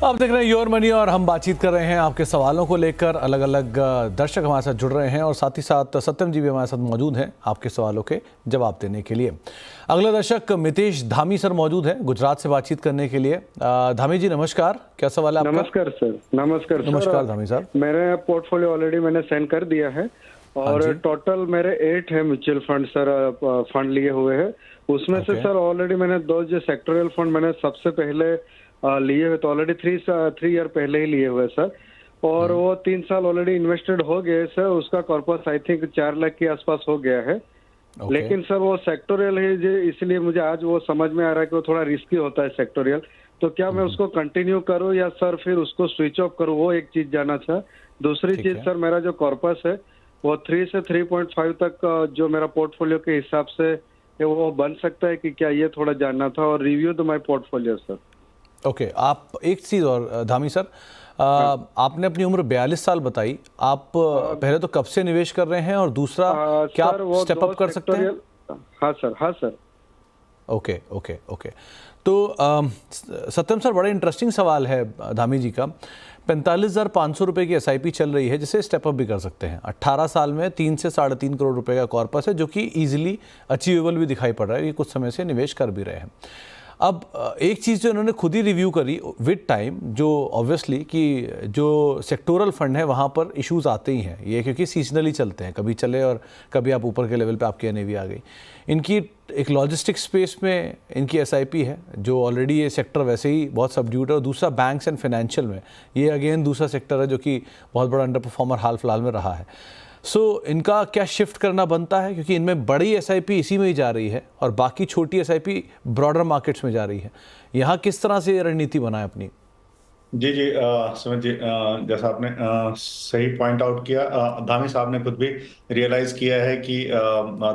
आप देख रहे हैं योर मनी और हम बातचीत कर रहे हैं आपके सवालों को लेकर। अलग अलग दर्शक हमारे साथ जुड़ रहे हैं और साथ ही साथ सत्यम जी भी हमारे साथ मौजूद हैं आपके सवालों के जवाब देने के लिए। अगला दर्शक मितेश धामी सर मौजूद हैं गुजरात से बातचीत करने के लिए। धामी जी नमस्कार, क्या सवाल है आपका? नमस्कार सर। नमस्कार धामी साहब। मेरे पोर्टफोलियो ऑलरेडी मैंने सेंड कर दिया है और टोटल मेरे 8 है म्यूचुअल फंड सर, फंड लिए हुए हैं। उसमें से सर ऑलरेडी मैंने 2 जो सेक्टोरियल फंड मैंने सबसे पहले लिए हुए, तो ऑलरेडी 3 ईयर पहले ही लिए हुए सर, और वो 3 साल ऑलरेडी इन्वेस्टेड हो गए सर। उसका कॉर्पस आई थिंक 4 लाख के आसपास हो गया है। लेकिन सर वो सेक्टोरियल है जो, इसलिए मुझे आज वो समझ में आ रहा है कि वो थोड़ा रिस्की होता है सेक्टोरियल। तो क्या मैं उसको कंटिन्यू करूं या सर फिर उसको स्विच ऑफ करूं, वो एक चीज जानना था। दूसरी चीज सर, मेरा जो कॉर्पस है वो 3 से 3.5 तक जो मेरा पोर्टफोलियो के हिसाब से वो बन सकता है कि क्या, ये थोड़ा जानना था। और review the my portfolio sir. Okay, आप एक चीज़ और धामी सर, आपने अपनी उम्र 42 साल बताई। आप पहले तो कब से निवेश कर रहे हैं और दूसरा क्या आप स्टेप अप कर सकते हैं? हाँ सर। Okay okay okay. तो सत्यम सर, बड़ा इंटरेस्टिंग सवाल है धामी जी का। 45,500 रुपये की एसआईपी चल रही है जिसे स्टेप अप भी कर सकते हैं। 18 साल में 3 से 3.5 करोड़ रुपए का कॉर्पस है जो कि इजीली अचीवेबल भी दिखाई पड़ रहा है। ये कुछ समय से निवेश कर भी रहे हैं। अब एक चीज़ जो इन्होंने खुद ही रिव्यू करी विद टाइम, जो ऑब्वियसली कि जो सेक्टोरल फंड है वहाँ पर इश्यूज आते ही हैं, ये क्योंकि सीजनली चलते हैं, कभी चले और कभी आप ऊपर के लेवल पे आपकी एनएवी आ गई। इनकी एक लॉजिस्टिक स्पेस में इनकी एसआईपी है जो ऑलरेडी ये सेक्टर वैसे ही बहुत सबड्यूट है, और दूसरा बैंक्स एंड फाइनेंशियल में ये अगेन दूसरा सेक्टर है जो कि बहुत बड़ा अंडर परफॉर्मर हाल फिलहाल में रहा है। सो इनका क्या शिफ्ट करना बनता है, क्योंकि इनमें बड़ी एसआईपी इसी में ही जा रही है और बाकी छोटी एसआईपी ब्रॉडर मार्केट्स में जा रही है। यहाँ किस तरह से रणनीति बनाए अपनी? जी सुमित जी, जैसा आपने सही पॉइंट आउट किया, धामी साहब ने खुद भी रियलाइज किया है कि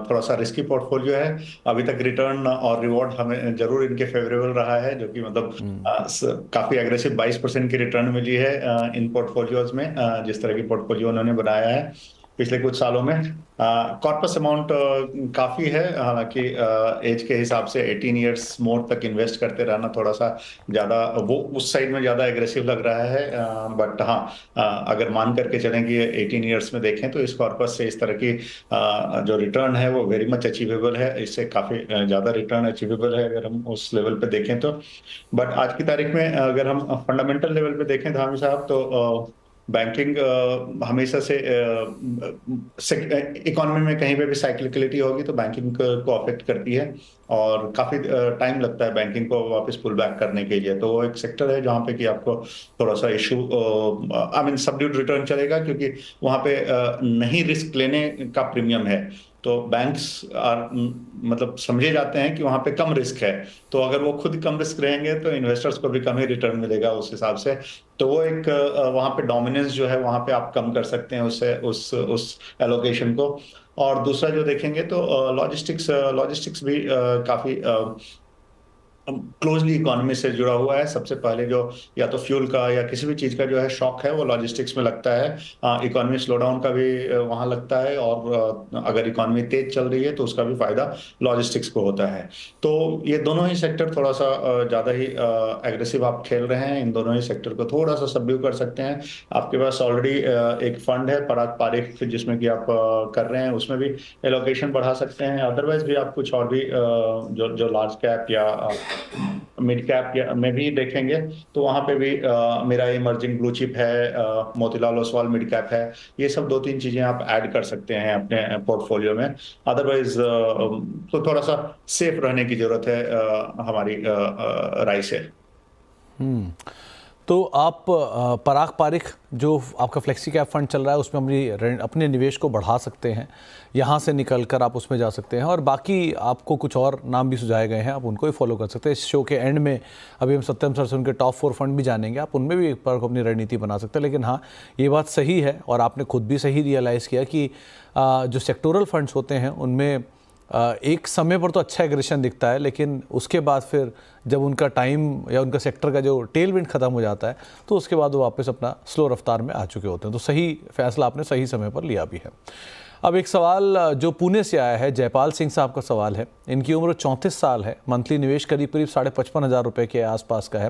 थोड़ा सा रिस्की पोर्टफोलियो है। अभी तक रिटर्न और रिवॉर्ड हमें जरूर इनके फेवरेबल रहा है, जो कि मतलब काफी एग्रेसिव 22% की रिटर्न मिली है इन पोर्टफोलियोज में, जिस तरह की पोर्टफोलियो उन्होंने बनाया है पिछले कुछ सालों में। कॉर्पस अमाउंट काफी है, हालांकि एज के हिसाब से 18 इयर्स मोर तक इन्वेस्ट करते रहना थोड़ा सा ज्यादा, वो उस साइड में ज्यादा एग्रेसिव लग रहा है। बट हाँ, अगर मान करके चलें कि 18 इयर्स में देखें तो इस कॉर्पस से इस तरह की जो रिटर्न है वो वेरी मच अचीवेबल है। इससे काफी ज्यादा रिटर्न अचीवेबल है अगर हम उस लेवल पे देखें तो। बट आज की तारीख में अगर हम फंडामेंटल लेवल पे देखें धामी साहब, तो बैंकिंग हमेशा से इकोनॉमी में कहीं पे भी साइक्लिकलिटी होगी तो बैंकिंग को अफेक्ट करती है, और काफी टाइम लगता है बैंकिंग को वापस पुल बैक करने के लिए। तो वो एक सेक्टर है जहाँ पे कि आपको थोड़ा सा issue, I mean subdued return चलेगा, क्योंकि वहाँ पे नहीं रिस्क लेने का प्रीमियम है। तो बैंक्स मतलब समझे जाते हैं कि वहाँ पे कम रिस्क है, तो अगर वो खुद कम रिस्क रहेंगे तो इन्वेस्टर्स को भी कम ही रिटर्न मिलेगा उस हिसाब से। तो वो एक वहाँ पे डोमिनेंस जो है वहाँ पे आप कम कर सकते हैं उससे उस एलोकेशन को। और दूसरा जो देखेंगे तो लॉजिस्टिक्स भी काफी क्लोजली इकोनॉमी से जुड़ा हुआ है। सबसे पहले जो या तो फ्यूल का या किसी भी चीज का जो है शॉक है वो लॉजिस्टिक्स में लगता है। इकोनॉमी स्लोडाउन का भी वहां लगता है, और अगर इकोनॉमी तेज चल रही है तो उसका भी फायदा लॉजिस्टिक्स को होता है। तो ये दोनों ही सेक्टर थोड़ा सा ज्यादा ही एग्रेसिव आप खेल रहे हैं। इन दोनों ही सेक्टर को थोड़ा सा सबड्यू कर सकते हैं। आपके पास ऑलरेडी एक फंड है पराग पारिख जिसमें कि आप कर रहे हैं, उसमें भी एलोकेशन बढ़ा सकते हैं। अदरवाइज भी आप कुछ और भी जो लार्ज कैप या मिड कैप में भी देखेंगे तो वहां पे भी मेरा इमर्जिंग ब्लू चिप है, मोतीलाल ओसवाल मिड कैप है। ये सब 2-3 चीजें आप ऐड कर सकते हैं अपने पोर्टफोलियो में। अदरवाइज तो थोड़ा सा सेफ रहने की जरूरत है हमारी राय से। तो आप पराग पारिख जो आपका फ्लेक्सी कैप फंड चल रहा है उसमें अपने निवेश को बढ़ा सकते हैं, यहाँ से निकल कर आप उसमें जा सकते हैं, और बाकी आपको कुछ और नाम भी सुझाए गए हैं, आप उनको ही फॉलो कर सकते हैं। इस शो के एंड में अभी हम सत्यम सर से उनके टॉप 4 फंड भी जानेंगे, आप उनमें भी एक बार को अपनी रणनीति बना सकते हैं। लेकिन हाँ, ये बात सही है और आपने खुद भी सही रियलाइज़ किया कि जो सेक्टोरल फंड्स होते हैं उनमें एक समय पर तो अच्छा एग्रेशन दिखता है, लेकिन उसके बाद फिर जब उनका टाइम या उनका सेक्टर का जो टेल विंड ख़त्म हो जाता है तो उसके बाद वो वापस अपना स्लो रफ्तार में आ चुके होते हैं। तो सही फैसला आपने सही समय पर लिया भी है। अब एक सवाल जो पुणे से आया है, जयपाल सिंह साहब का सवाल है। इनकी उम्र 34 साल है, मंथली निवेश करीब 55,500 रुपये के आसपास का है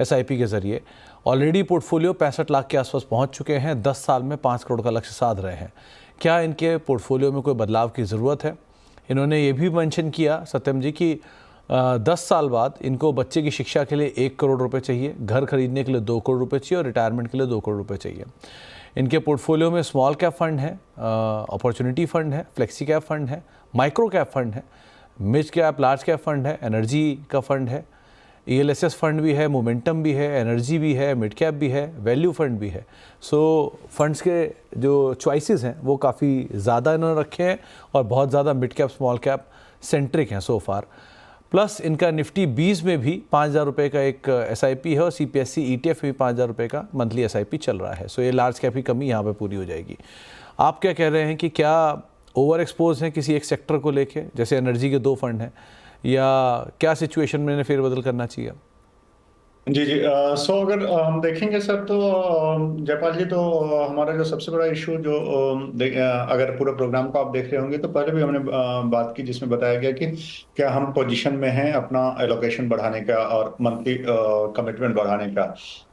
SIP के ज़रिए। ऑलरेडी पोर्टफोलियो 65 लाख के आसपास पहुंच चुके हैं, 10 साल में 5 करोड़ का लक्ष्य साध रहे हैं। क्या इनके पोर्टफोलियो में कोई बदलाव की ज़रूरत है? इन्होंने ये भी मेंशन किया सत्यम जी कि 10 साल बाद इनको बच्चे की शिक्षा के लिए 1 करोड़ रुपए चाहिए, घर खरीदने के लिए 2 करोड़ रुपए चाहिए और रिटायरमेंट के लिए 2 करोड़ रुपए चाहिए। इनके पोर्टफोलियो में स्मॉल कैप फंड है, अपॉर्चुनिटी फंड है, फ्लेक्सी कैप फंड है, माइक्रो कैप फंड है, mid cap large cap fund है, एनर्जी का फंड है, ELSS फंड भी है, मोमेंटम भी है, एनर्जी भी है, मिड कैप भी है, वैल्यू फंड भी है। सो फंड्स के जो चॉइसेस हैं वो काफ़ी ज़्यादा इन्होंने रखे हैं और बहुत ज़्यादा mid cap small cap centric हैं सो फार। प्लस इनका निफ्टी 20 में भी 5,000 रुपये का एक SIP है और CPSE ETF में भी 5,000 रुपये का मंथली SIP चल रहा है। सो ये लार्ज कैप की कमी यहाँ पे पूरी हो जाएगी। आप क्या कह रहे हैं कि क्या ओवर एक्सपोज हैं किसी एक सेक्टर को लेके, जैसे एनर्जी के 2 फंड हैं, या क्या सिचुएशन में इन्हें फेरबदल करना चाहिए? जी जी। सो अगर हम देखेंगे सर तो जयपाल जी, तो हमारा जो सबसे बड़ा इशू जो अगर पूरे प्रोग्राम को आप देख रहे होंगे तो पहले भी हमने बात की जिसमें बताया गया कि क्या हम पोजीशन में हैं अपना एलोकेशन बढ़ाने का और मंथली कमिटमेंट बढ़ाने का।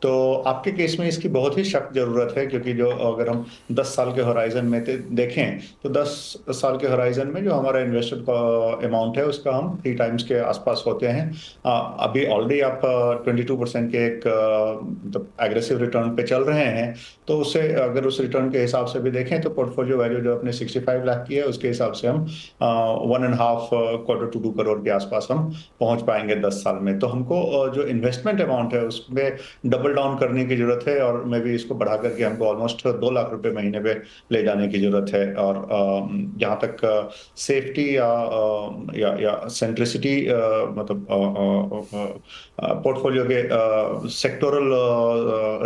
तो आपके केस में इसकी बहुत ही सख्त जरूरत है, क्योंकि जो अगर हम 10 साल के होराइजन में देखें तो 10 साल के होराइजन में जो हमारा इन्वेस्टेड अमाउंट है उसका हम 3 टाइम्स के आसपास होते हैं। अभी ऑलरेडी आप 22% के एक मतलब एग्रेसिव रिटर्न पे चल रहे हैं, तो उससे अगर उस रिटर्न के हिसाब से भी देखें तो पोर्टफोलियो वैल्यू जो अपने 65 लाख की है उसके हिसाब से हम 1.5 करोड़ to 2 करोड़ के आसपास हम पहुंच पाएंगे 10 साल में। तो हमको जो इन्वेस्टमेंट अमाउंट है उसमें डबल डाउन करने की जरूरत है और मे भी इसको बढ़ा करके हमको ऑलमोस्ट 2 लाख रुपए महीने पे ले जाने की जरूरत है। और जहाँ तक सेफ्टी या सेंट्रिसिटी मतलब पोर्टफोलियो के सेक्टोरल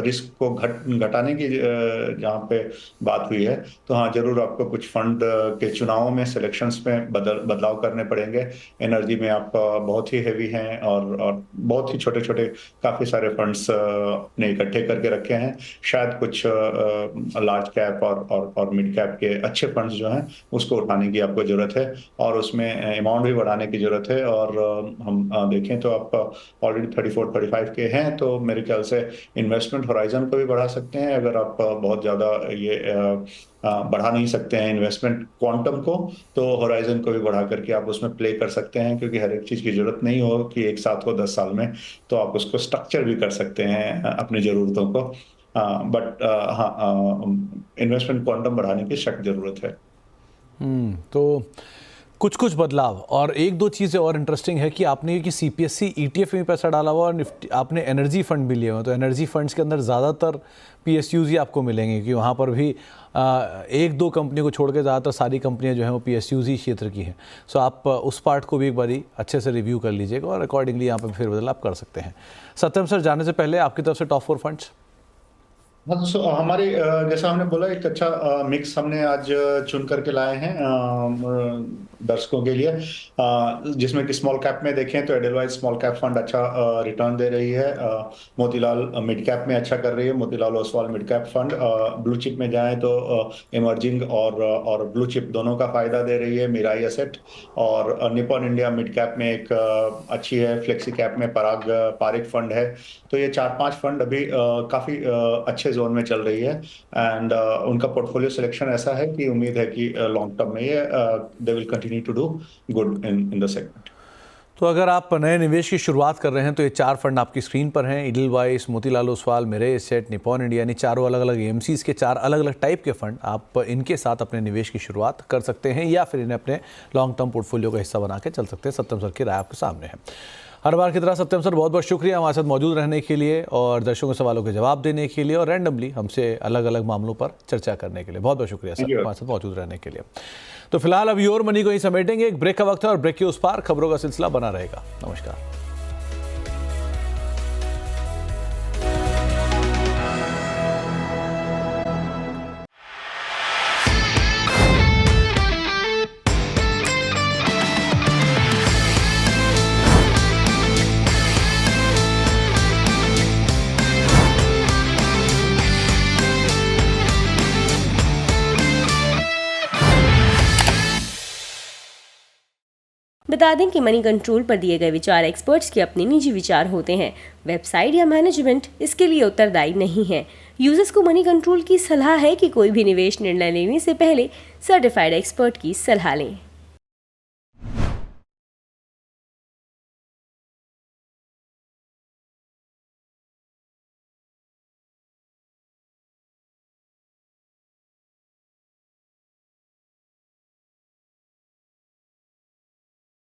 रिस्क को घटाने की जहाँ पे बात हुई है, तो हाँ जरूर आपको कुछ फंड के चुनावों में सिलेक्शंस में बदलाव करने पड़ेंगे। एनर्जी में आप बहुत ही हेवी हैं और बहुत ही छोटे छोटे काफ़ी सारे फंड्स ने इकट्ठे करके रखे हैं। शायद कुछ लार्ज कैप और मिड कैप के अच्छे फंड्स जो हैं उसको उठाने की आपको ज़रूरत है और उसमें अमाउंट भी बढ़ाने की ज़रूरत है। और हम देखें तो आप ऑलरेडी 34-35 के हैं, तो मेरे ख्याल से इन्वेस्टमेंट होराइजन को भी बढ़ा सकते हैं। अगर आप बहुत ज़्यादा ये बढ़ा नहीं सकते हैं इन्वेस्टमेंट क्वांटम को, तो होराइजन को भी बढ़ा करके आप उसमें प्ले कर सकते हैं, क्योंकि हर एक चीज़ की जरूरत नहीं हो कि एक साथ हो 10 साल में, तो आप उसको स्ट्रक्चर भी कर सकते हैं अपनी ज़रूरतों को। बट हाँ, इन्वेस्टमेंट क्वांटम बढ़ाने की सख्त ज़रूरत है। तो कुछ बदलाव, और 1-2 चीज़ें और इंटरेस्टिंग है कि आपने ये कि CPSE ETF में पैसा डाला हुआ और निफ्टी आपने एनर्जी फंड भी लिए हुए, तो एनर्जी फंड्स के अंदर ज़्यादातर PSUs ही आपको मिलेंगे, कि वहाँ पर भी 1-2 कंपनी को छोड़ के ज़्यादातर सारी कंपनियाँ जो हैं वो PSUs ही क्षेत्र की हैं। सो आप उस पार्ट को भी एक बारी अच्छे से रिव्यू कर लीजिएगा और अकॉर्डिंगली यहाँ पर फेरबदल आप कर सकते हैं। सत्यम सर, जाने से पहले आपकी तरफ से टॉप 4 फंड्स। हमारे जैसा हमने बोला एक अच्छा मिक्स हमने आज चुन करके लाए हैं दर्शकों के लिए, जिसमें कि स्मॉल कैप में देखें तो एडलवाइज स्मॉल कैप फंड अच्छा रिटर्न दे रही है। मोतीलाल मिड कैप में अच्छा कर रही है, Motilal Oswal mid cap fund. Blue chip में जाएं तो इमर्जिंग और ब्लू चिप दोनों का फायदा दे रही है मिराई एसेट। और निपॉन इंडिया मिड कैप में एक अच्छी है, फ्लेक्सी कैप में पारिक फंड है। तो ये 4-5 फंड अभी काफ़ी अच्छे जोन में चल रही है एंड उनका पोर्टफोलियो सिलेक्शन ऐसा है कि उम्मीद है कि लॉन्ग टर्म में ये they will continue to do good in the segment. तो अगर आप नए निवेश की शुरुआत कर रहे हैं तो ये 4 फंड आपकी स्क्रीन पर हैं, Edelweiss, Motilal Oswal, Mirae Asset, Nippon India, यानी चारों अलग अलग AMCs के 4 अलग अलग टाइप के फंड। आप इनके साथ अपने निवेश की शुरुआत कर सकते हैं या फिर इन्हें अपने लॉन्ग टर्म पोर्टफोलियो का हिस्सा बना के चल सकते हैं। सत्यम सर की राय आपके सामने है। हर बार की तरह सत्यम सर बहुत बहुत शुक्रिया हमारे साथ मौजूद रहने के लिए और दर्शकों के सवालों के जवाब देने के लिए और रैंडमली हमसे अलग अलग मामलों पर चर्चा करने के लिए बहुत बहुत शुक्रिया सर हमारे साथ मौजूद रहने के लिए। तो फिलहाल अब योर मनी को ही समेटेंगे, एक ब्रेक का वक्त है और ब्रेक के उस पार खबरों का सिलसिला बना रहेगा। नमस्कार। बता दें कि मनी कंट्रोल पर दिए गए विचार एक्सपर्ट्स के अपने निजी विचार होते हैं। वेबसाइट या मैनेजमेंट इसके लिए उत्तरदायी नहीं है। यूजर्स को मनी कंट्रोल की सलाह है कि कोई भी निवेश निर्णय लेने से पहले सर्टिफाइड एक्सपर्ट की सलाह लें।